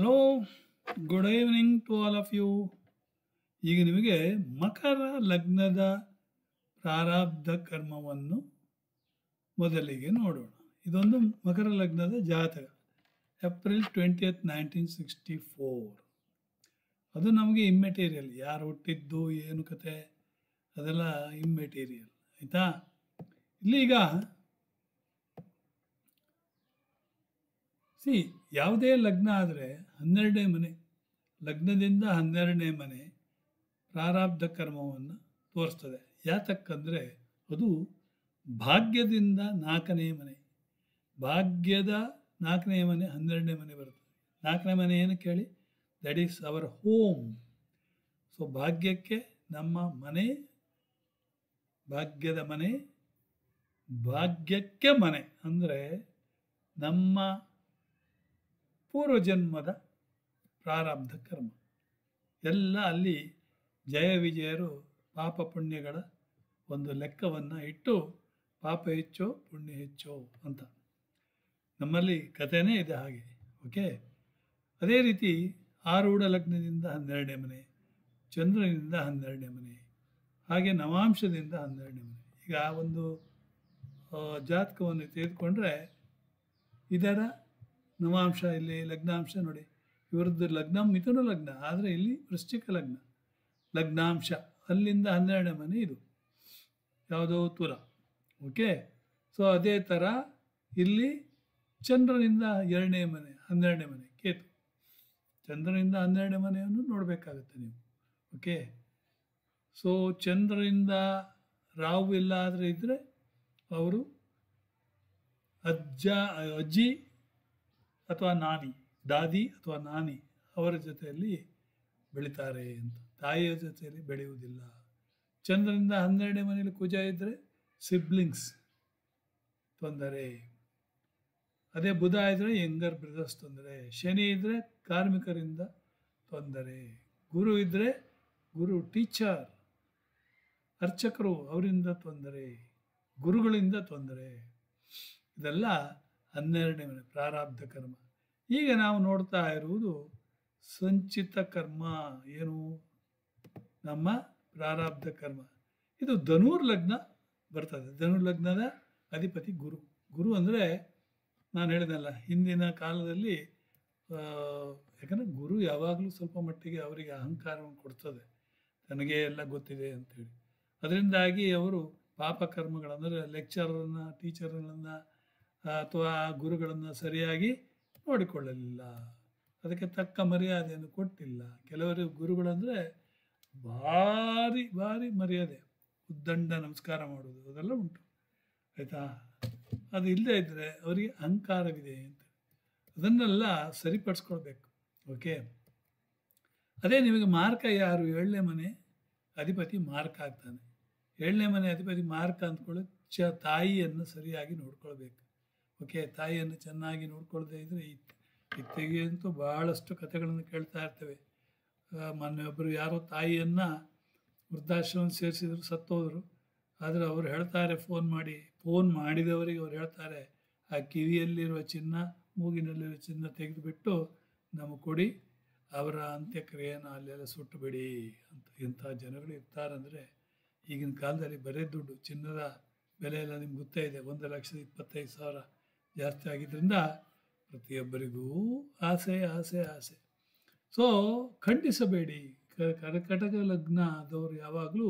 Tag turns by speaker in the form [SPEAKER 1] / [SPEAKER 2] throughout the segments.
[SPEAKER 1] Hello, good evening to all of you. ಈಗ ನಿಮಗೆ ಮಕರ ಲಗ್ನದ ಪ್ರಾರಬ್ಧ ಕರ್ಮವನ್ನು ಮೊದಲಿಗೆ ನೋಡೋಣ. ಇದೊಂದು ಮಕರ ಲಗ್ನದ ಜಾತಕ, ಏಪ್ರಿಲ್ 20th 1964. ಅದು ನಮಗೆ ಇಮ್ಮೆಟೀರಿಯಲ್. ಯಾರು ಹುಟ್ಟಿದ್ದು, ಏನು ಕತೆ, ಅದೆಲ್ಲ ಇಮ್ಮೆಟೀರಿಯಲ್. ಆಯಿತಾ? ಇಲ್ಲೀಗ ಯಾವುದೇ ಲಗ್ನ ಆದರೆ 12ನೇ ಮನೆ, ಲಗ್ನದಿಂದ 12ನೇ ಮನೆ ಪ್ರಾರಬ್ಧ ಕರ್ಮವನ್ನು ತೋರಿಸ್ತದೆ. ಯಾತಕ್ಕಂದರೆ ಅದು ಭಾಗ್ಯದಿಂದ 4ನೇ ಮನೆ, ಭಾಗ್ಯದ 4ನೇ ಮನೆ 12ನೇ ಮನೆ ಬರ್ತದೆ. 4ನೇ ಮನೆ ಏನು ಕೇಳಿ, that is our home. So ಭಾಗ್ಯಕ್ಕೆ ನಮ್ಮ ಮನೆ, ಭಾಗ್ಯದ ಮನೆ, ಭಾಗ್ಯಕ್ಕೆ ಮನೆ ಅಂದರೆ ನಮ್ಮ ಪೂರ್ವಜನ್ಮದ ಪ್ರಾರಬ್ಧ ಕರ್ಮ ಎಲ್ಲ ಅಲ್ಲಿ ಜಯ ವಿಜಯರು ಪಾಪ ಪುಣ್ಯಗಳ ಒಂದು ಲೆಕ್ಕವನ್ನು ಇಟ್ಟು ಪಾಪ ಹೆಚ್ಚೋ ಪುಣ್ಯ ಹೆಚ್ಚೋ ಅಂತ ನಮ್ಮಲ್ಲಿ ಕಥೆನೇ ಇದೆ ಹಾಗೆ. ಓಕೆ, ಅದೇ ರೀತಿ ಆರೂಢ ಲಗ್ನದಿಂದ 12ನೇ ಮನೆ, ಚಂದ್ರನಿಂದ 12ನೇ ಮನೆ, ಹಾಗೆ ನವಾಂಶದಿಂದ 12ನೇ ಮನೆ. ಈಗ ಒಂದು ಜಾತಕವನ್ನು ತೆಗೆದುಕೊಂಡ್ರೆ ಇದರ ನವಾಂಶ, ಇಲ್ಲಿ ಲಗ್ನಾಂಶ ನೋಡಿ. ಇವರದ್ದು ಲಗ್ನ ಮಿಥುನ ಲಗ್ನ, ಆದರೆ ಇಲ್ಲಿ ವೃಶ್ಚಿಕ ಲಗ್ನ. ಲಗ್ನಾಂಶ ಅಲ್ಲಿಂದ 12ನೇ ಮನೆ, ಇದು ಯಾವುದೋ ತುಲ. ಓಕೆ, ಸೊ ಅದೇ ಥರ ಇಲ್ಲಿ ಚಂದ್ರನಿಂದ 2ನೇ ಮನೆ 12ನೇ ಮನೆ ಕೇತು. ಚಂದ್ರನಿಂದ 12ನೇ ಮನೆಯನ್ನು ನೋಡಬೇಕಾಗುತ್ತೆ ನೀವು. ಓಕೆ, ಸೊ ಚಂದ್ರನಿಂದ ರಾಹು ಇಲ್ಲ ಆದರೆ ಇದ್ದರೆ ಅವರು ಅಜ್ಜಿ ಅಥವಾ ನಾನಿ, ದಾದಿ ಅಥವಾ ನಾನಿ ಅವರ ಜೊತೆಯಲ್ಲಿ ಬೆಳೀತಾರೆ ಅಂತ, ತಾಯಿಯ ಜೊತೆಯಲ್ಲಿ ಬೆಳೆಯುವುದಿಲ್ಲ. ಚಂದ್ರನಿಂದ 12ನೇ ಮನೆಯಲ್ಲಿ ಕುಜ ಇದ್ದರೆ ಸಿಬ್ಲಿಂಗ್ಸ್ ತೊಂದರೆ. ಅದೇ ಬುಧ ಇದ್ದರೆ ಯಂಗರ್ ಬ್ರದರ್ಸ್ ತೊಂದರೆ. ಶನಿ ಇದ್ದರೆ ಕಾರ್ಮಿಕರಿಂದ ತೊಂದರೆ. ಗುರು ಇದ್ದರೆ ಗುರು ಟೀಚರ್, ಅರ್ಚಕರು, ಅವರಿಂದ ತೊಂದರೆ, ಗುರುಗಳಿಂದ ತೊಂದರೆ. ಇದೆಲ್ಲ 12ನೇ ಮನೆ ಪ್ರಾರಬ್ಧ ಕರ್ಮ. ಈಗ ನಾವು ನೋಡ್ತಾ ಇರುವುದು ಸಂಚಿತ ಕರ್ಮ. ಏನು? ನಮ್ಮ ಪ್ರಾರಬ್ಧ ಕರ್ಮ. ಇದು ಧನುರ್ ಲಗ್ನ ಬರ್ತದೆ. ಧನುರ್ ಲಗ್ನದ ಅಧಿಪತಿ ಗುರು. ಗುರು ಅಂದರೆ ನಾನು ಹೇಳಿದೆನಲ್ಲ, ಹಿಂದಿನ ಕಾಲದಲ್ಲಿ ಯಾಕಂದರೆ ಗುರು ಯಾವಾಗಲೂ ಸ್ವಲ್ಪ ಮಟ್ಟಿಗೆ ಅವರಿಗೆ ಅಹಂಕಾರವನ್ನು ಕೊಡ್ತದೆ, ನನಗೆ ಎಲ್ಲ ಗೊತ್ತಿದೆ ಅಂಥೇಳಿ. ಅದರಿಂದಾಗಿ ಅವರು ಪಾಪಕರ್ಮಗಳಂದರೆ ಲೆಕ್ಚರರನ್ನು, ಟೀಚರ್ಗಳನ್ನು ಅಥವಾ ಗುರುಗಳನ್ನು ಸರಿಯಾಗಿ ನೋಡಿಕೊಳ್ಳಲಿಲ್ಲ, ಅದಕ್ಕೆ ತಕ್ಕ ಮರ್ಯಾದೆಯನ್ನು ಕೊಟ್ಟಿಲ್ಲ. ಕೆಲವರು ಗುರುಗಳಂದರೆ ಭಾರಿ ಭಾರಿ ಮರ್ಯಾದೆ, ಉದ್ದಂಡ ನಮಸ್ಕಾರ ಮಾಡೋದು, ಅದೆಲ್ಲ ಉಂಟು. ಆಯಿತಾ? ಅದು ಇಲ್ಲದೇ ಇದ್ದರೆ ಅವರಿಗೆ ಅಹಂಕಾರವಿದೆ ಅಂತ, ಅದನ್ನೆಲ್ಲ ಸರಿಪಡಿಸ್ಕೊಳ್ಬೇಕು. ಓಕೆ, ಅದೇ ನಿಮಗೆ ಮಾರ್ಕ ಯಾರು? 7ನೇ ಮನೆ ಅಧಿಪತಿ ಮಾರ್ಕ ಆಗ್ತಾನೆ. 7ನೇ ಮನೆ ಅಧಿಪತಿ ಮಾರ್ಕ ಅಂದ್ಕೊಳ್ಳಿ. ತಾಯಿಯನ್ನು ಸರಿಯಾಗಿ ನೋಡ್ಕೊಳ್ಬೇಕು. ಓಕೆ, ತಾಯಿಯನ್ನು ಚೆನ್ನಾಗಿ ನೋಡ್ಕೊಳ್ದೇ ಇದ್ದರೆ ಇತ್ತೆಗೆಯಂತೂ ಭಾಳಷ್ಟು ಕಥೆಗಳನ್ನು ಕೇಳ್ತಾ ಇರ್ತೇವೆ. ಮೊನ್ನೆಯೊಬ್ಬರು ಯಾರೋ ತಾಯಿಯನ್ನು ವೃದ್ಧಾಶ್ರಮ ಸೇರಿಸಿದ್ರು, ಸತ್ತೋದ್ರು. ಆದರೆ ಅವರು ಹೇಳ್ತಾರೆ, ಫೋನ್ ಮಾಡಿದವರಿಗೆ ಅವ್ರು ಹೇಳ್ತಾರೆ, ಆ ಕಿವಿಯಲ್ಲಿರುವ ಚಿನ್ನ, ಮೂಗಿನಲ್ಲಿರುವ ಚಿನ್ನ ತೆಗೆದುಬಿಟ್ಟು ನಮಗೆ ಕೊಡಿ, ಅವರ ಅಂತ್ಯಕ್ರಿಯೆಯನ್ನು ಅಲ್ಲೆಲ್ಲ ಸುಟ್ಟು ಬಿಡಿ ಅಂತ. ಇಂಥ ಜನಗಳು ಇರ್ತಾರಂದರೆ ಈಗಿನ ಕಾಲದಲ್ಲಿ ಬರೀ ದುಡ್ಡು, ಚಿನ್ನದ ಬೆಲೆ ಎಲ್ಲ ನಿಮ್ಗೆ ಗೊತ್ತೇ ಇದೆ. 1,25,000 ಜಾಸ್ತಿ ಆಗಿದ್ದರಿಂದ ಪ್ರತಿಯೊಬ್ಬರಿಗೂ ಆಸೆ ಆಸೆ ಆಸೆ. ಸೊ ಖಂಡಿಸಬೇಡಿ. ಕರ್ಕಟಕ ಲಗ್ನದವರು ಯಾವಾಗಲೂ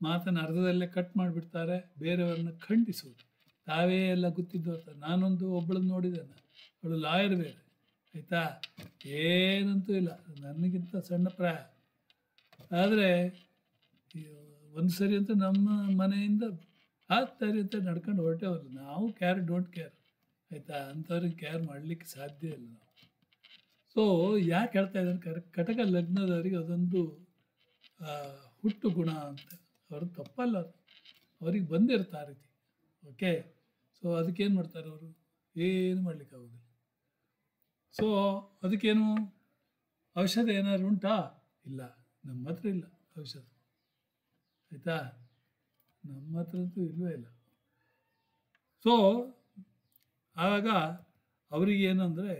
[SPEAKER 1] ಮಾತನ್ನು ಅರ್ಧದಲ್ಲೇ ಕಟ್ ಮಾಡಿಬಿಡ್ತಾರೆ. ಬೇರೆಯವ್ರನ್ನ ಖಂಡಿಸುವುದು, ತಾವೇ ಎಲ್ಲ ಗೊತ್ತಿದ್ದು. ನಾನೊಂದು ಒಬ್ಬಳನ್ನು ನೋಡಿದ್ದೇನೆ, ಅವಳು ಲಾಯರ್ ಬೇರೆ. ಆಯಿತಾ? ಏನಂತೂ ಇಲ್ಲ, ನನಗಿಂತ ಸಣ್ಣ ಪ್ರಾಯ. ಆದರೆ ಒಂದು ಸರಿ ಅಂತೂ ನಮ್ಮ ಮನೆಯಿಂದ ಆಗ್ತಾರೆ ಅಂತ ನಡ್ಕೊಂಡು ಹೊರಟೇವಲ್ಲ. ನಾವು ಡೋಂಟ್ ಕೇರ್. ಆಯಿತಾ? ಅಂಥವ್ರಿಗೆ ಕೇರ್ ಮಾಡಲಿಕ್ಕೆ ಸಾಧ್ಯ ಇಲ್ಲ ನಾವು. ಸೊ ಯಾಕೆ ಹೇಳ್ತಾ ಇದ್ದಾರೆ, ಕಟಕ ಲಗ್ನದವರಿಗೆ ಅದೊಂದು ಹುಟ್ಟು ಗುಣ ಅಂತ. ಅವರು ತಪ್ಪಲ್ಲ, ಅದು ಅವ್ರಿಗೆ ಬಂದಿರುತ್ತೆ ಆ ರೀತಿ. ಓಕೆ, ಸೊ ಅದಕ್ಕೇನು ಮಾಡ್ತಾರೆ ಅವರು? ಏನು ಮಾಡಲಿಕ್ಕಾಗೋದಿಲ್ಲ. ಸೊ ಅದಕ್ಕೇನು ಔಷಧ ಏನಾದ್ರು ಉಂಟಾ? ಇಲ್ಲ, ನಮ್ಮ ಹತ್ರ ಇಲ್ಲ ಔಷಧ. ಆಯಿತಾ? ನಮ್ಮ ಹತ್ರ ಅಂತೂ ಇಲ್ಲವೇ ಇಲ್ಲ. ಸೊ ಆಗ ಅವರಿಗೇನೆಂದರೆ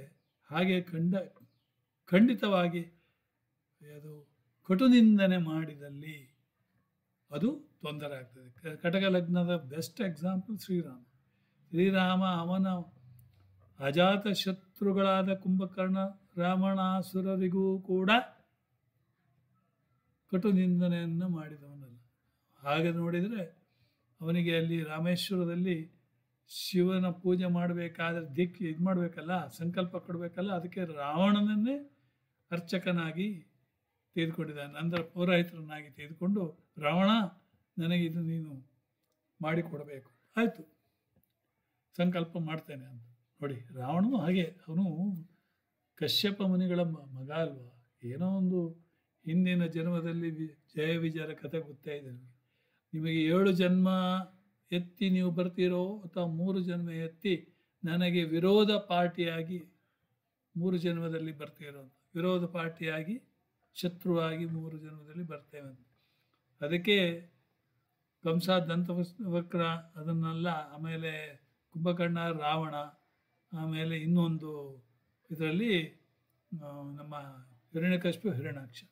[SPEAKER 1] ಹಾಗೆ ಖಂಡಿತವಾಗಿ ಅದು ಕಟುನಿಂದನೆ ಮಾಡಿದಲ್ಲಿ ಅದು ತೊಂದರೆ ಆಗ್ತದೆ. ಕಟಕ ಲಗ್ನದ ಬೆಸ್ಟ್ ಎಕ್ಸಾಂಪಲ್ ಶ್ರೀರಾಮ ಅವನ ಅಜಾತ ಶತ್ರುಗಳಾದ ಕುಂಭಕರ್ಣ ರಾವಣಾಸುರರಿಗೂ ಕೂಡ ಕಟುನಿಂದನೆಯನ್ನು ಮಾಡಿದವನಲ್ಲ. ಹಾಗೆ ನೋಡಿದರೆ ಅವನಿಗೆ ಅಲ್ಲಿ ರಾಮೇಶ್ವರದಲ್ಲಿ ಶಿವನ ಪೂಜೆ ಮಾಡಬೇಕಾದ್ರೆ ಇದು ಮಾಡಬೇಕಲ್ಲ, ಸಂಕಲ್ಪ ಕೊಡಬೇಕಲ್ಲ, ಅದಕ್ಕೆ ರಾವಣನನ್ನೇ ಅರ್ಚಕನಾಗಿ ತೆಗೆದುಕೊಂಡಿದ್ದಾನೆ, ಅಂದರೆ ಪೌರೋಹಿತರನ್ನಾಗಿ ತೆಗೆದುಕೊಂಡು ರಾವಣ ನನಗೆ ಇದು ನೀನು ಮಾಡಿಕೊಡಬೇಕು, ಆಯಿತು ಸಂಕಲ್ಪ ಮಾಡ್ತೇನೆ ಅಂತ. ನೋಡಿ ರಾವಣನು ಹಾಗೆ, ಅವನು ಕಶ್ಯಪ ಮುನಿಗಳ ಮಗ ಅಲ್ವಾ, ಏನೋ ಒಂದು ಹಿಂದಿನ ಜನ್ಮದಲ್ಲಿ ಜಯ ವಿಜಯರ ಕಥೆ ಗೊತ್ತೇ ಇದೆ ನಿಮಗೆ. 7 ಜನ್ಮ ಎತ್ತಿ ನೀವು ಬರ್ತೀರೋ ಅಥವಾ 3 ಜನ್ಮ ಎತ್ತಿ ನನಗೆ ವಿರೋಧ ಪಾರ್ಟಿಯಾಗಿ 3 ಜನ್ಮದಲ್ಲಿ ಬರ್ತೀರೋ ಅಂತ, ವಿರೋಧ ಪಾರ್ಟಿಯಾಗಿ ಶತ್ರುವಾಗಿ 3 ಜನ್ಮದಲ್ಲಿ ಬರ್ತೇವೆ ಅಂತ. ಅದಕ್ಕೆ ಕಂಸ ದಂತವಕ್ರ ಅದನ್ನೆಲ್ಲ, ಆಮೇಲೆ ಕುಂಭಕರ್ಣ ರಾವಣ, ಆಮೇಲೆ ಇನ್ನೊಂದು ಇದರಲ್ಲಿ ನಮ್ಮ ಹಿರಣ್ಯಕಶಿಪು ಹಿರಣ್ಯಾಕ್ಷ,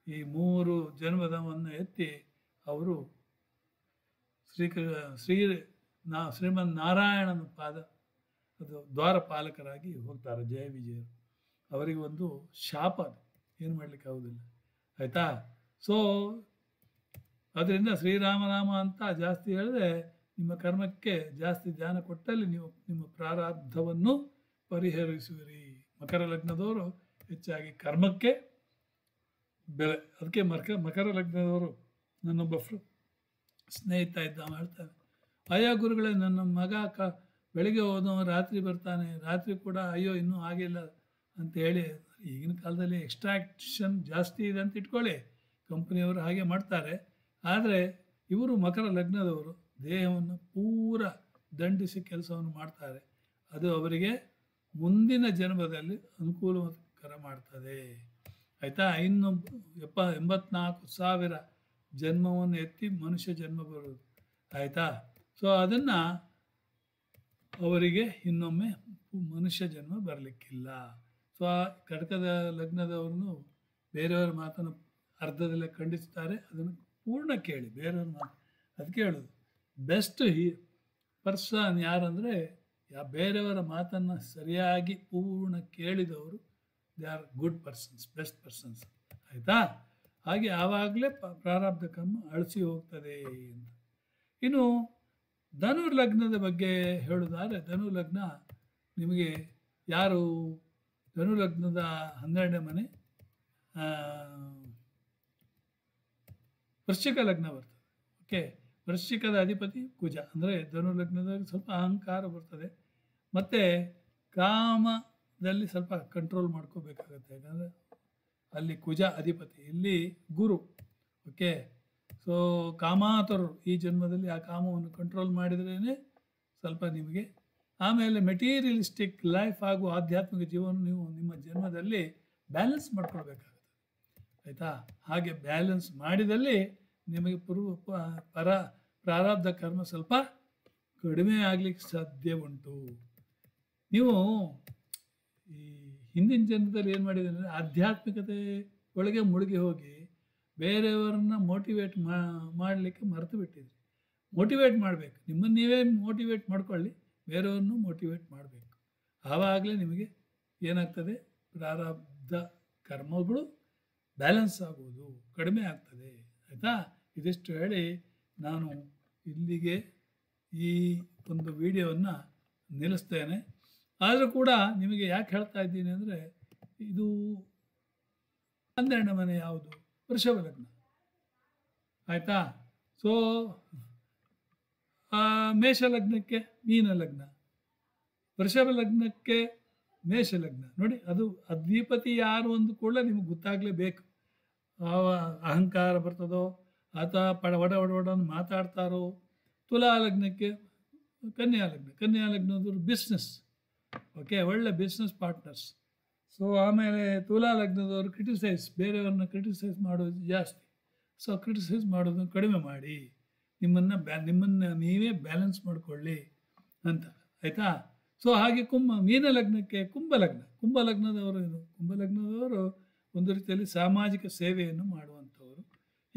[SPEAKER 1] ಈ 3 ಜನ್ಮದವನ್ನು ಎತ್ತಿ ಅವರು ಶ್ರೀಮನ್ ನಾರಾಯಣನ ಅದು ದ್ವಾರಪಾಲಕರಾಗಿ ಹೋಗ್ತಾರೆ ಜಯ ವಿಜಯರು. ಅವರಿಗೆ ಒಂದು ಶಾಪ, ಏನು ಮಾಡಲಿಕ್ಕೆ ಆಗೋದಿಲ್ಲ, ಆಯಿತಾ. ಸೊ ಅದರಿಂದ ಶ್ರೀರಾಮ ಅಂತ ಜಾಸ್ತಿ ಹೇಳಿದ್ರೆ ನಿಮ್ಮ ಕರ್ಮಕ್ಕೆ ಜಾಸ್ತಿ ಧ್ಯಾನ ಕೊಟ್ಟಲ್ಲಿ ನೀವು ನಿಮ್ಮ ಪ್ರಾರಬ್ಧವನ್ನು ಪರಿಹರಿಸುವಿರಿ. ಮಕರ ಲಗ್ನದವರು ಹೆಚ್ಚಾಗಿ ಕರ್ಮಕ್ಕೆ ಬೆಲೆ. ಅದಕ್ಕೆ ಮಕರ ಲಗ್ನದವರು, ನನ್ನೊಬ್ಬ ಸ್ನೇಹಿತ ಇದ್ದ ಹೇಳ್ತಾನೆ, ಅಯ್ಯ ಗುರುಗಳೇ ನನ್ನ ಮಗ ಬೆಳಿಗ್ಗೆ ಹೋದವ ರಾತ್ರಿ ಬರ್ತಾನೆ, ರಾತ್ರಿ ಕೂಡ ಅಯ್ಯೋ ಇನ್ನೂ ಆಗಿಲ್ಲ ಅಂತೇಳಿ. ಈಗಿನ ಕಾಲದಲ್ಲಿ ಎಕ್ಸ್ಟ್ರಾಕ್ಷನ್ ಜಾಸ್ತಿ ಇದೆ ಅಂತ ಇಟ್ಕೊಳ್ಳಿ, ಕಂಪ್ನಿಯವರು ಹಾಗೆ ಮಾಡ್ತಾರೆ. ಆದರೆ ಇವರು ಮಕರ ಲಗ್ನದವರು ದೇಹವನ್ನು ಪೂರ ದಂಡಿಸಿ ಕೆಲಸವನ್ನು ಮಾಡ್ತಾರೆ. ಅದು ಅವರಿಗೆ ಮುಂದಿನ ಜನ್ಮದಲ್ಲಿ ಅನುಕೂಲಕರ ಮಾಡ್ತದೆ, ಆಯಿತಾ. ಇನ್ನು 84,000 ಜನ್ಮವನ್ನು ಎತ್ತಿ ಮನುಷ್ಯ ಜನ್ಮ ಬರುವುದು, ಆಯಿತಾ. ಸೊ ಅದನ್ನು ಅವರಿಗೆ ಇನ್ನೊಮ್ಮೆ ಮನುಷ್ಯ ಜನ್ಮ ಬರಲಿಕ್ಕಿಲ್ಲ. ಸೊ ಆ ಕಟಕದ ಲಗ್ನದವ್ರನ್ನು ಬೇರೆಯವರ ಮಾತನ್ನು ಅರ್ಧದಲ್ಲೇ ಖಂಡಿಸ್ತಾರೆ, ಅದನ್ನು ಪೂರ್ಣ ಕೇಳಿ ಬೇರೆಯವ್ರ ಮಾತು. ಅದಕ್ಕೆ ಹೇಳೋದು ಬೆಸ್ಟ್ ಪರ್ಸನ್ ಯಾರಂದರೆ ಬೇರೆಯವರ ಮಾತನ್ನು ಸರಿಯಾಗಿ ಪೂರ್ಣ ಕೇಳಿದವರು, they are good persons, best persons, ಆಯಿತಾ. ಹಾಗೆ ಆವಾಗಲೇ ಪ್ರಾರಬ್ಧ ಕರ್ಮ ಅಳಿಸಿ ಹೋಗ್ತದೆ ಅಂತ. ಇನ್ನು ಧನುರ್ಲಗ್ನದ ಬಗ್ಗೆ ಹೇಳೋದಾದರೆ, ಧನುರ್ಲಗ್ನ ನಿಮಗೆ ಯಾರು ಧನುರ್ಲಗ್ನದ 12ನೇ ಮನೆ ವೃಶ್ಚಿಕ ಲಗ್ನ ಬರ್ತದೆ. ಓಕೆ, ವೃಶ್ಚಿಕದ ಅಧಿಪತಿ ಕುಜ, ಅಂದರೆ ಧನುರ್ಲಗ್ನದಲ್ಲಿ ಸ್ವಲ್ಪ ಅಹಂಕಾರ ಬರ್ತದೆ, ಮತ್ತು ಕಾಮದಲ್ಲಿ ಸ್ವಲ್ಪ ಕಂಟ್ರೋಲ್ ಮಾಡ್ಕೋಬೇಕಾಗತ್ತೆ, ಯಾಕಂದರೆ ಅಲ್ಲಿ ಕುಜ ಅಧಿಪತಿ, ಇಲ್ಲಿ ಗುರು. ಓಕೆ, ಸೊ ಕಾಮಾತರು ಈ ಜನ್ಮದಲ್ಲಿ ಆ ಕಾಮವನ್ನು ಕಂಟ್ರೋಲ್ ಮಾಡಿದ್ರೇ ಸ್ವಲ್ಪ ನಿಮಗೆ. ಆಮೇಲೆ ಮೆಟೀರಿಯಲಿಸ್ಟಿಕ್ ಲೈಫ್ ಹಾಗೂ ಆಧ್ಯಾತ್ಮಿಕ ಜೀವನ ನೀವು ನಿಮ್ಮ ಜನ್ಮದಲ್ಲಿ ಬ್ಯಾಲೆನ್ಸ್ ಮಾಡ್ಕೊಳ್ಬೇಕಾಗುತ್ತೆ, ಆಯಿತಾ. ಹಾಗೆ ಬ್ಯಾಲೆನ್ಸ್ ಮಾಡಿದಲ್ಲಿ ನಿಮಗೆ ಪ್ರಾರಬ್ಧ ಕರ್ಮ ಸ್ವಲ್ಪ ಕಡಿಮೆ ಆಗಲಿಕ್ಕೆ ಸಾಧ್ಯ ಉಂಟು. ನೀವು ಈ ಹಿಂದಿನ ಜನ್ಮದಲ್ಲಿ ಏನು ಮಾಡಿದೆ ಅಂದರೆ ಆಧ್ಯಾತ್ಮಿಕತೆ ಒಳಗೆ ಮುಳುಗಿ ಹೋಗಿ ಬೇರೆಯವರನ್ನ ಮೋಟಿವೇಟ್ ಮಾಡಲಿಕ್ಕೆ ಮರೆತು ಬಿಟ್ಟಿದ್ರಿ. ಮೋಟಿವೇಟ್ ಮಾಡಬೇಕು, ನಿಮ್ಮನ್ನು ನೀವೇ ಮೋಟಿವೇಟ್ ಮಾಡ್ಕೊಳ್ಳಿ, ಬೇರೆಯವ್ರನ್ನೂ ಮೋಟಿವೇಟ್ ಮಾಡಬೇಕು. ಆವಾಗಲೇ ನಿಮಗೆ ಏನಾಗ್ತದೆ, ಪ್ರಾರಬ್ಧ ಕರ್ಮಗಳು ಬ್ಯಾಲೆನ್ಸ್ ಆಗುವುದು, ಕಡಿಮೆ ಆಗ್ತದೆ, ಆಯಿತಾ. ಇದಿಷ್ಟು ಹೇಳಿ ನಾನು ಇಲ್ಲಿಗೆ ಈ ಒಂದು ವಿಡಿಯೋವನ್ನು ನಿಲ್ಲಿಸ್ತೇನೆ. ಆದರೂ ಕೂಡ ನಿಮಗೆ ಯಾಕೆ ಹೇಳ್ತಾ ಇದ್ದೀನಿ ಅಂದರೆ, ಇದು 12ನೇ ಮನೆ ಯಾವುದು, ವೃಷಭ ಲಗ್ನ, ಆಯಿತಾ. ಸೊ ಮೇಷ ಲಗ್ನಕ್ಕೆ ಮೀನ ಲಗ್ನ, ವೃಷಭ ಲಗ್ನಕ್ಕೆ ಮೇಷ ಲಗ್ನ. ನೋಡಿ, ಅದು ಅಧಿಪತಿ ಯಾರು ಅಂದು ಕೂಡ ನಿಮಗೆ ಗೊತ್ತಾಗಲೇಬೇಕು. ಅಹಂಕಾರ ಬರ್ತದೋ ಅಥವಾ ಒಡ ಮಾತಾಡ್ತಾರೋ. ತುಲಾ ಲಗ್ನಕ್ಕೆ ಕನ್ಯಾ ಲಗ್ನ, ಕನ್ಯಾ ಲಗ್ನದವರು ಬಿಸ್ನೆಸ್, ಓಕೆ, ಒಳ್ಳೆ ಬಿಸ್ನೆಸ್ ಪಾರ್ಟ್ನರ್ಸ್. ಸೊ ಆಮೇಲೆ ತುಲಾ ಲಗ್ನದವರು ಬೇರೆಯವ್ರನ್ನ ಕ್ರಿಟಿಸೈಸ್ ಮಾಡೋದು ಜಾಸ್ತಿ. ಸೊ ಕ್ರಿಟಿಸೈಸ್ ಮಾಡೋದನ್ನು ಕಡಿಮೆ ಮಾಡಿ ನಿಮ್ಮನ್ನು ನೀವೇ ಬ್ಯಾಲೆನ್ಸ್ ಮಾಡಿಕೊಳ್ಳಿ ಅಂತ, ಆಯಿತಾ. ಸೊ ಹಾಗೆ ಮೀನ ಲಗ್ನಕ್ಕೆ ಕುಂಭಲಗ್ನದವರು ಏನು, ಕುಂಭಲಗ್ನದವರು ಒಂದು ರೀತಿಯಲ್ಲಿ ಸಾಮಾಜಿಕ ಸೇವೆಯನ್ನು ಮಾಡುವಂಥವರು.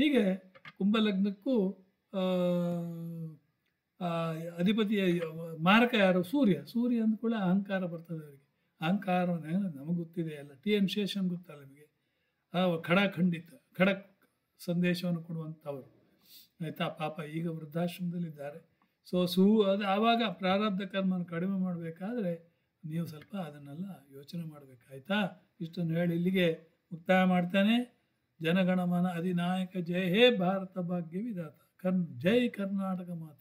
[SPEAKER 1] ಹೀಗೆ ಕುಂಭಲಗ್ನಕ್ಕೂ ಆ, ಆ, ಅಧಿಪತಿಯ ಮಾರಕ ಯಾರು? ಸೂರ್ಯ ಅಂದ್ಕೊಳ್ಳಿ ಅಹಂಕಾರ ಬರ್ತದೆ ಅವರಿಗೆ. ಅಹಂಕಾರವನ್ನೇ ನಮಗೆ ಗೊತ್ತಿದೆ ಎಲ್ಲ. ಟಿ ಎನ್ ಶೇಷನ್ ಗೊತ್ತಲ್ಲ ನಿಮಗೆ, ಖಡಕ್ ಸಂದೇಶವನ್ನು ಕೊಡುವಂಥವರು. ಆಯಿತಾ? ಪಾಪ ಈಗ ವೃದ್ಧಾಶ್ರಮದಲ್ಲಿದ್ದಾರೆ. ಸೊ ಅದು ಆವಾಗ ಪ್ರಾರಬ್ಧ ಕರ್ಮನ ಕಡಿಮೆ ಮಾಡಬೇಕಾದ್ರೆ ನೀವು ಸ್ವಲ್ಪ ಅದನ್ನೆಲ್ಲ ಯೋಚನೆ ಮಾಡಬೇಕಾಯ್ತಾ? ಇಷ್ಟನ್ನು ಹೇಳಿ ಇಲ್ಲಿಗೆ ಮುಕ್ತಾಯ ಮಾಡ್ತಾನೆ. ಜನಗಣಮನ ಅಧಿನಾಯಕ ಜಯ ಹೇ ಭಾರತ ಭಾಗ್ಯ ವಿಧಾತ. ಜೈ ಕರ್ನಾಟಕ ಮಾತೆ.